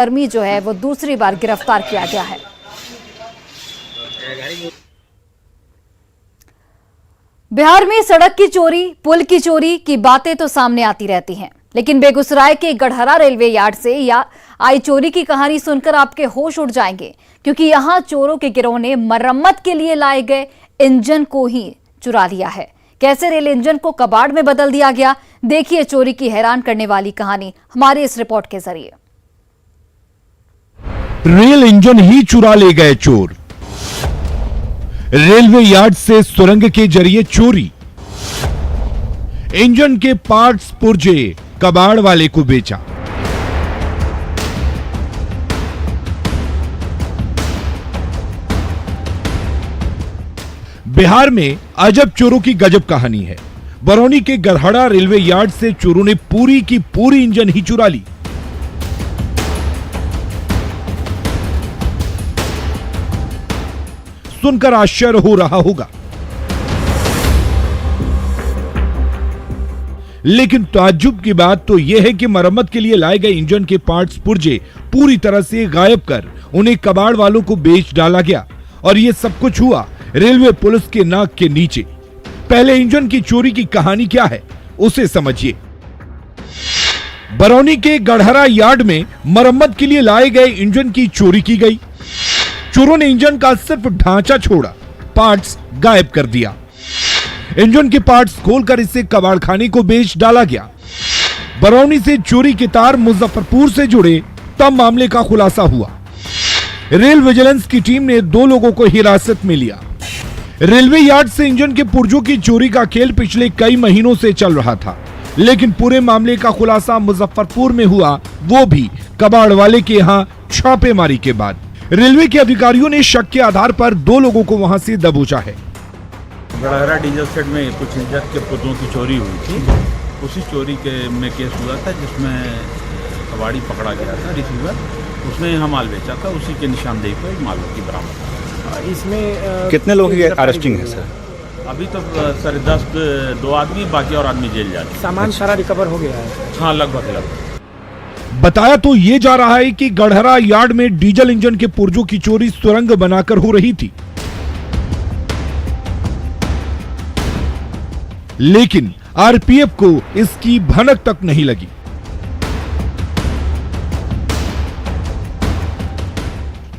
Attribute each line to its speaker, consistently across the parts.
Speaker 1: कर्मी जो है वो दूसरी बार गिरफ्तार किया गया है। बिहार में सड़क की चोरी, पुल की चोरी की बातें तो सामने आती रहती हैं, लेकिन बेगूसराय के गढ़हरा रेलवे यार्ड से आई चोरी की कहानी सुनकर आपके होश उड़ जाएंगे, क्योंकि यहां चोरों के गिरोह ने मरम्मत के लिए लाए गए इंजन को ही चुरा लिया है। कैसे रेल इंजन को कबाड़ में बदल दिया गया, देखिए चोरी की हैरान करने वाली कहानी हमारी इस रिपोर्ट के जरिए।
Speaker 2: रेल इंजन ही चुरा ले गए चोर। रेलवे यार्ड से सुरंग के जरिए चोरी। इंजन के पार्ट्स पुर्जे कबाड़ वाले को बेचा। बिहार में अजब चोरों की गजब कहानी है। बरौनी के गढ़हरा रेलवे यार्ड से चोरों ने पूरी की पूरी इंजन ही चुरा ली। सुनकर आश्चर्य हो रहा होगा, लेकिन ताज्जुब की बात तो यह है कि मरम्मत के लिए लाए गए इंजन के पार्ट्स पुर्जे पूरी तरह से गायब कर उन्हें कबाड़ वालों को बेच डाला गया। और यह सब कुछ हुआ रेलवे पुलिस के नाक के नीचे। पहले इंजन की चोरी की कहानी क्या है उसे समझिए। बरौनी के गढ़हरा यार्ड में मरम्मत के लिए लाए गए इंजन की चोरी की गई। चोरों ने इंजन का सिर्फ ढांचा छोड़ा, पार्ट्स गायब कर दिया। इंजन के पार्ट्स खोलकर इसे कबाड़खाने को बेच डाला गया। बरौनी से चोरी के तार मुजफ्फरपुर से जुड़े, तब मामले का खुलासा हुआ। रेल विजिलेंस की टीम ने 2 लोगों को हिरासत में लिया। रेलवे यार्ड से इंजन के पुर्जों की चोरी का खेल पिछले कई महीनों से चल रहा था, लेकिन पूरे मामले का खुलासा मुजफ्फरपुर में हुआ, वो भी कबाड़ वाले के यहां छापेमारी के बाद। रेलवे के अधिकारियों ने शक के आधार पर 2 लोगों को वहां से दबोचा है।
Speaker 3: गढ़हरा डीजल सेट में कुछ इंजन के पुर्जों की चोरी हुई थी। उसी चोरी में केस हुआ था, जिसमें कबाड़ी पकड़ा गया था, रिसीवर। उसने यहाँ माल बेचा था, उसी के निशानदेही पर माल की बरामद।
Speaker 4: इसमें कितने लोगों की अरेस्टिंग है सर?
Speaker 3: अभी तो सर 2 आदमी, बाकी और आदमी जेल जा रहे।
Speaker 4: सामान सारा रिकवर हो गया है?
Speaker 3: हाँ, लगभग।
Speaker 2: बताया तो ये जा रहा है कि गढ़हरा यार्ड में डीजल इंजन के पुर्जों की चोरी सुरंग बनाकर हो रही थी, लेकिन आरपीएफ को इसकी भनक तक नहीं लगी।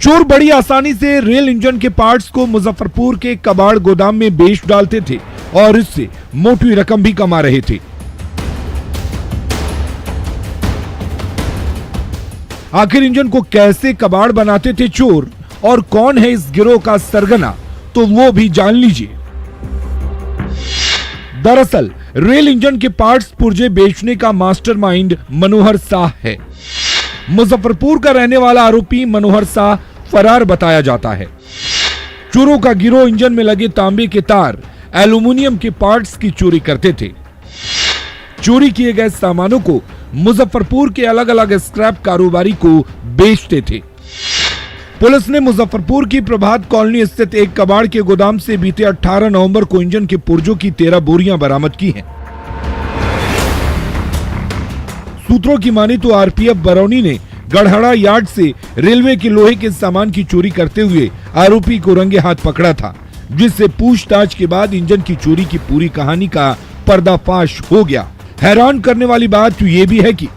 Speaker 2: चोर बड़ी आसानी से रेल इंजन के पार्ट्स को मुजफ्फरपुर के कबाड़ गोदाम में बेच डालते थे और इससे मोटी रकम भी कमा रहे थे। आखिर इंजन को कैसे कबाड़ बनाते थे चोर, और कौन है इस गिरोह का सरगना, तो वो भी जान लीजिए। दरअसल रेल इंजन के पार्ट्स पुर्जे बेचने का मास्टरमाइंड मनोहर शाह है। मुजफ्फरपुर का रहने वाला आरोपी मनोहर शाह फरार बताया जाता है। चोरों का गिरोह इंजन में लगे तांबे के तार, एल्यूमिनियम के पार्ट्स की चोरी करते थे। चोरी किए गए सामानों को मुजफ्फरपुर के अलग अलग स्क्रैप कारोबारी को बेचते थे। पुलिस ने मुजफ्फरपुर की प्रभात कॉलोनी स्थित एक कबाड़ के गोदाम से बीते 18 नवंबर को इंजन के पुर्जों की 13 बोरियां बरामद की हैं। सूत्रों की माने तो आरपीएफ बरौनी ने गढ़हरा यार्ड से रेलवे के लोहे के सामान की चोरी करते हुए आरोपी को रंगे हाथ पकड़ा था, जिससे पूछताछ के बाद इंजन की चोरी की पूरी कहानी का पर्दाफाश हो गया। हैरान करने वाली बात तो ये भी है कि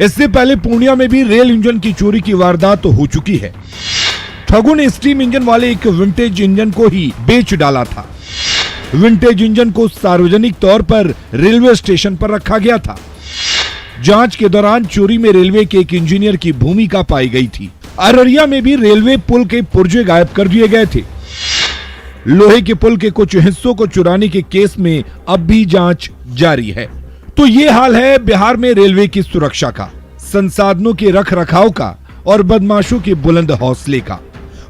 Speaker 2: इससे पहले पूर्णिया में भी रेल इंजन की चोरी की वारदात हो चुकी है। ठगों ने स्टीम इंजन वाले एक विंटेज इंजन को ही बेच डाला था। विंटेज इंजन को सार्वजनिक तौर पर रेलवे स्टेशन पर रखा गया था। जांच के दौरान चोरी में रेलवे के एक इंजीनियर की भूमिका पाई गई थी। अररिया में भी रेलवे पुल के पुर्जे गायब कर दिए गए थे। लोहे के पुल के कुछ हिस्सों को चुराने के केस में अब भी जांच जारी है। तो ये हाल है बिहार में रेलवे की सुरक्षा का, संसाधनों के रख रखाव का और बदमाशों के बुलंद हौसले का।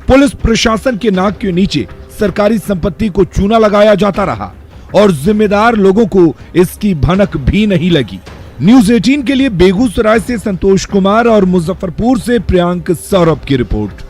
Speaker 2: पुलिस प्रशासन के नाक के नीचे सरकारी संपत्ति को चूना लगाया जाता रहा और जिम्मेदार लोगों को इसकी भनक भी नहीं लगी। न्यूज़ 18 के लिए बेगूसराय से संतोष कुमार और मुजफ्फरपुर से प्रियांक सौरभ की रिपोर्ट।